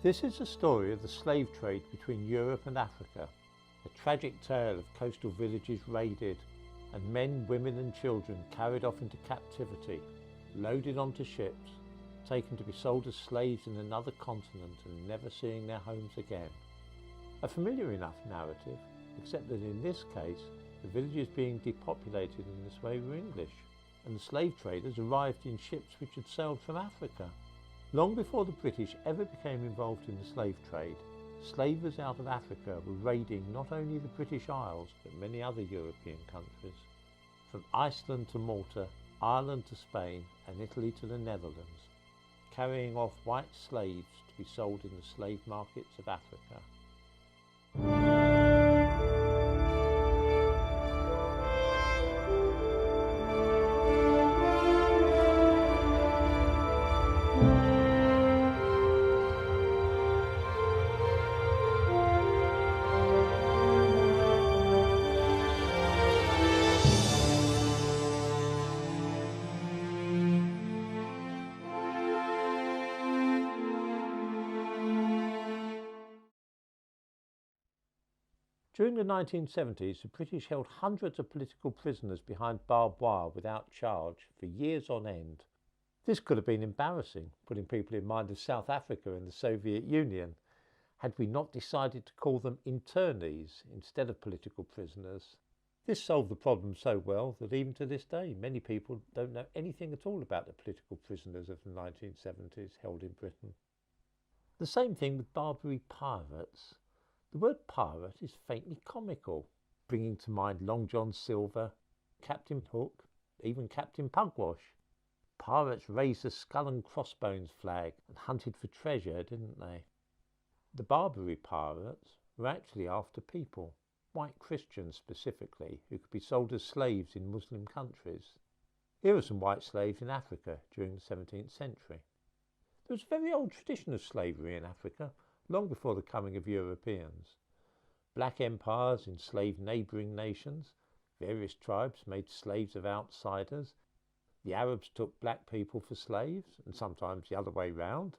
This is the story of the slave trade between Europe and Africa, a tragic tale of coastal villages raided and men, women and children carried off into captivity, loaded onto ships, taken to be sold as slaves in another continent and never seeing their homes again. A familiar enough narrative, except that in this case the villages being depopulated in this way were English, and the slave traders arrived in ships which had sailed from Africa. Long before the British ever became involved in the slave trade, slavers out of Africa were raiding not only the British Isles but many other European countries, from Iceland to Malta, Ireland to Spain and Italy to the Netherlands, carrying off white slaves to be sold in the slave markets of Africa. During the 1970s, the British held hundreds of political prisoners behind barbed wire without charge for years on end. This could have been embarrassing, putting people in mind of South Africa and the Soviet Union, had we not decided to call them internees instead of political prisoners. This solved the problem so well that even to this day, many people don't know anything at all about the political prisoners of the 1970s held in Britain. The same thing with Barbary pirates. The word pirate is faintly comical, bringing to mind Long John Silver, Captain Hook, even Captain Pugwash. Pirates raised the skull and crossbones flag and hunted for treasure, didn't they? The Barbary pirates were actually after people, white Christians specifically, who could be sold as slaves in Muslim countries. Here are some white slaves in Africa during the 17th century. There was a very old tradition of slavery in Africa, long before the coming of Europeans. Black empires enslaved neighbouring nations, various tribes made slaves of outsiders, the Arabs took black people for slaves, and sometimes the other way round.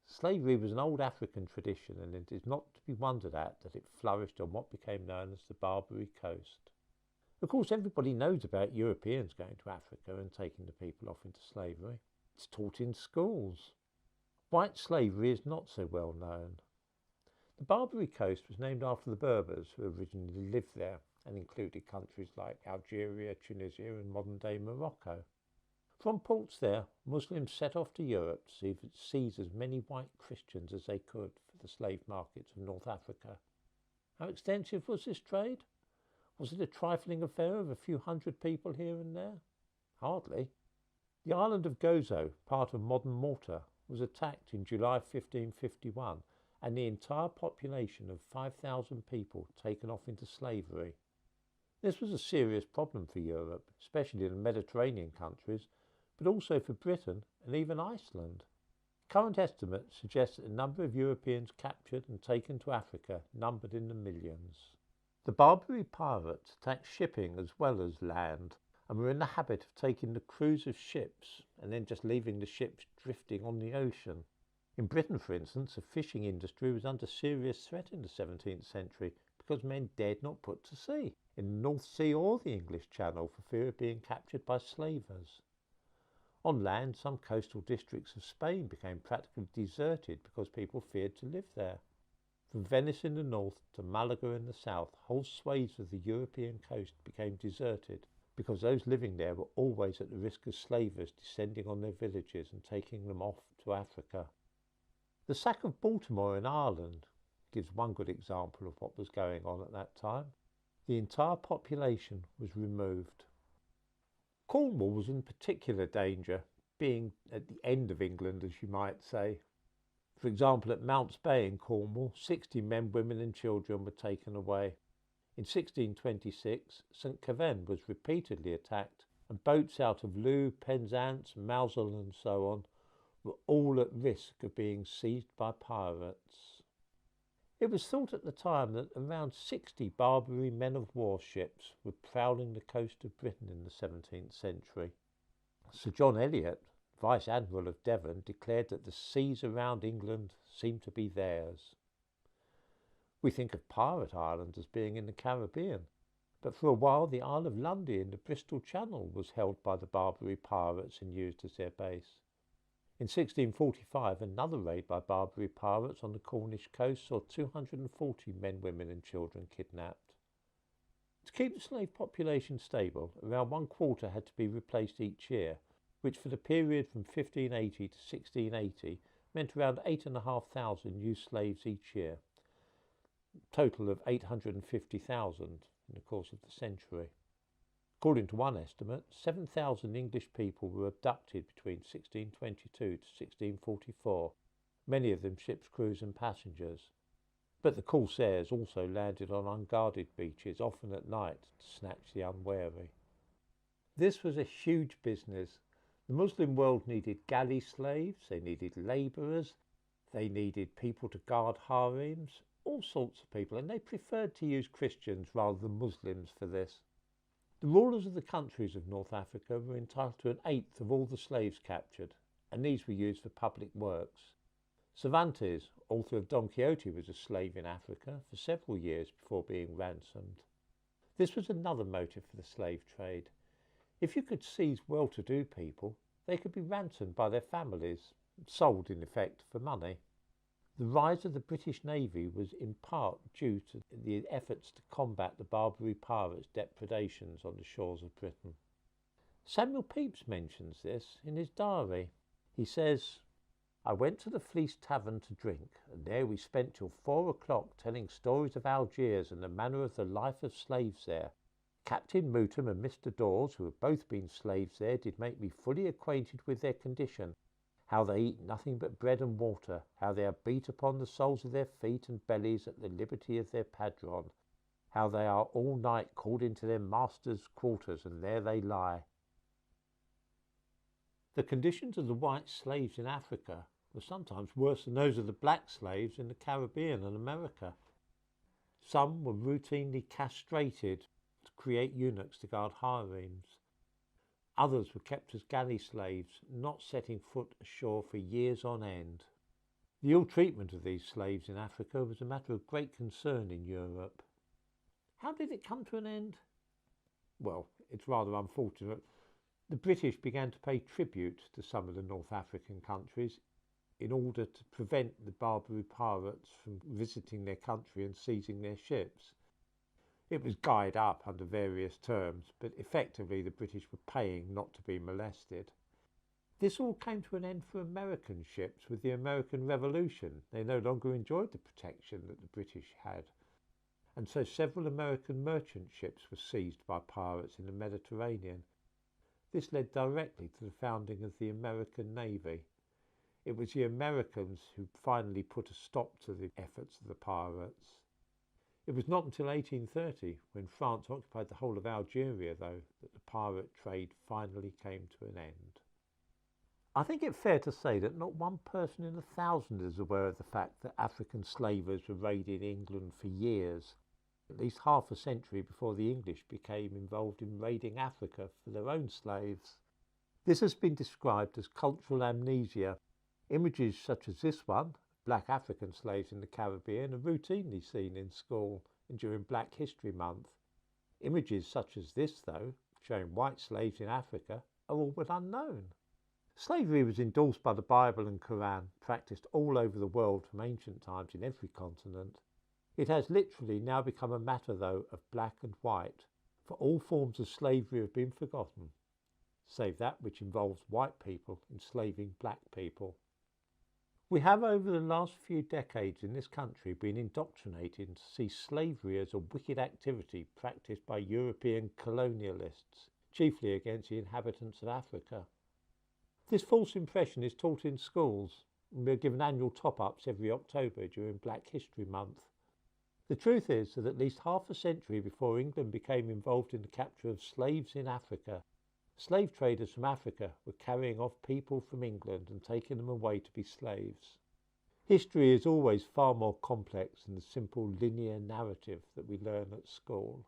Slavery was an old African tradition, and it is not to be wondered at that it flourished on what became known as the Barbary Coast. Of course, everybody knows about Europeans going to Africa and taking the people off into slavery. It's taught in schools. White slavery is not so well known. The Barbary Coast was named after the Berbers who originally lived there and included countries like Algeria, Tunisia and modern-day Morocco. From ports there, Muslims set off to Europe to seize as many white Christians as they could for the slave markets of North Africa. How extensive was this trade? Was it a trifling affair of a few hundred people here and there? Hardly. The island of Gozo, part of modern Malta, was attacked in July 1551 and the entire population of 5,000 people taken off into slavery. This was a serious problem for Europe, especially the Mediterranean countries, but also for Britain and even Iceland. Current estimates suggest that the number of Europeans captured and taken to Africa numbered in the millions. The Barbary pirates attacked shipping as well as land, and were in the habit of taking the crews of ships and then just leaving the ships drifting on the ocean. In Britain, for instance, the fishing industry was under serious threat in the 17th century because men dared not put to sea in the North Sea or the English Channel for fear of being captured by slavers. On land, some coastal districts of Spain became practically deserted because people feared to live there. From Venice in the north to Malaga in the south, whole swathes of the European coast became deserted, because those living there were always at the risk of slavers descending on their villages and taking them off to Africa. The sack of Baltimore in Ireland gives one good example of what was going on at that time. The entire population was removed. Cornwall was in particular danger, being at the end of England, as you might say. For example, at Mounts Bay in Cornwall, 60 men, women and children were taken away. In 1626, St Kevin was repeatedly attacked, and boats out of Looe, Penzance, Mousel and so on were all at risk of being seized by pirates. It was thought at the time that around 60 Barbary men-of-war ships were prowling the coast of Britain in the 17th century. Sir John Eliot, Vice Admiral of Devon declared that the seas around England seemed to be theirs. We think of Pirate Island as being in the Caribbean, but for a while the Isle of Lundy in the Bristol Channel was held by the Barbary pirates and used as their base. In 1645, another raid by Barbary pirates on the Cornish coast saw 240 men, women and children kidnapped. To keep the slave population stable, around 1/4 had to be replaced each year, which for the period from 1580 to 1680 meant around 8,500 new slaves each year, a total of 850,000 in the course of the century. According to one estimate, 7,000 English people were abducted between 1622 to 1644, many of them ship's crews and passengers. But the corsairs also landed on unguarded beaches, often at night, to snatch the unwary. This was a huge business. The Muslim world needed galley slaves, they needed labourers, they needed people to guard harems, all sorts of people, and they preferred to use Christians rather than Muslims for this. The rulers of the countries of North Africa were entitled to 1/8 of all the slaves captured, and these were used for public works. Cervantes, author of Don Quixote, was a slave in Africa for several years before being ransomed. This was another motive for the slave trade. If you could seize well-to-do people, they could be ransomed by their families, sold in effect for money. The rise of the British Navy was in part due to the efforts to combat the Barbary pirates' depredations on the shores of Britain. Samuel Pepys mentions this in his diary. He says, "I went to the Fleece Tavern to drink, and there we spent till 4 o'clock telling stories of Algiers and the manner of the life of slaves there. Captain Mootham and Mr. Dawes, who have both been slaves there, did make me fully acquainted with their condition, how they eat nothing but bread and water, how they are beat upon the soles of their feet and bellies at the liberty of their padron, how they are all night called into their master's quarters, and there they lie." The conditions of the white slaves in Africa were sometimes worse than those of the black slaves in the Caribbean and America. Some were routinely castrated to create eunuchs to guard harems. Others were kept as galley slaves, not setting foot ashore for years on end. The ill treatment of these slaves in Africa was a matter of great concern in Europe. How did it come to an end? Well, it's rather unfortunate. The British began to pay tribute to some of the North African countries in order to prevent the Barbary pirates from visiting their country and seizing their ships. It was guyed up under various terms, but effectively the British were paying not to be molested. This all came to an end for American ships with the American Revolution. They no longer enjoyed the protection that the British had, and so several American merchant ships were seized by pirates in the Mediterranean. This led directly to the founding of the American Navy. It was the Americans who finally put a stop to the efforts of the pirates. It was not until 1830, when France occupied the whole of Algeria, though, that the pirate trade finally came to an end. I think it's fair to say that not one person in 1,000 is aware of the fact that African slavers were raiding England for years, at least half a century before the English became involved in raiding Africa for their own slaves. This has been described as cultural amnesia. Images such as this one, black African slaves in the Caribbean, are routinely seen in school and during Black History Month. Images such as this, though, showing white slaves in Africa, are all but unknown. Slavery was endorsed by the Bible and Quran, practiced all over the world from ancient times in every continent. It has literally now become a matter, though, of black and white, for all forms of slavery have been forgotten, save that which involves white people enslaving black people. We have over the last few decades in this country been indoctrinated to see slavery as a wicked activity practiced by European colonialists, chiefly against the inhabitants of Africa. This false impression is taught in schools, and we are given annual top-ups every October during Black History Month. The truth is that at least half a century before England became involved in the capture of slaves in Africa, slave traders from Africa were carrying off people from England and taking them away to be slaves. History is always far more complex than the simple linear narrative that we learn at school.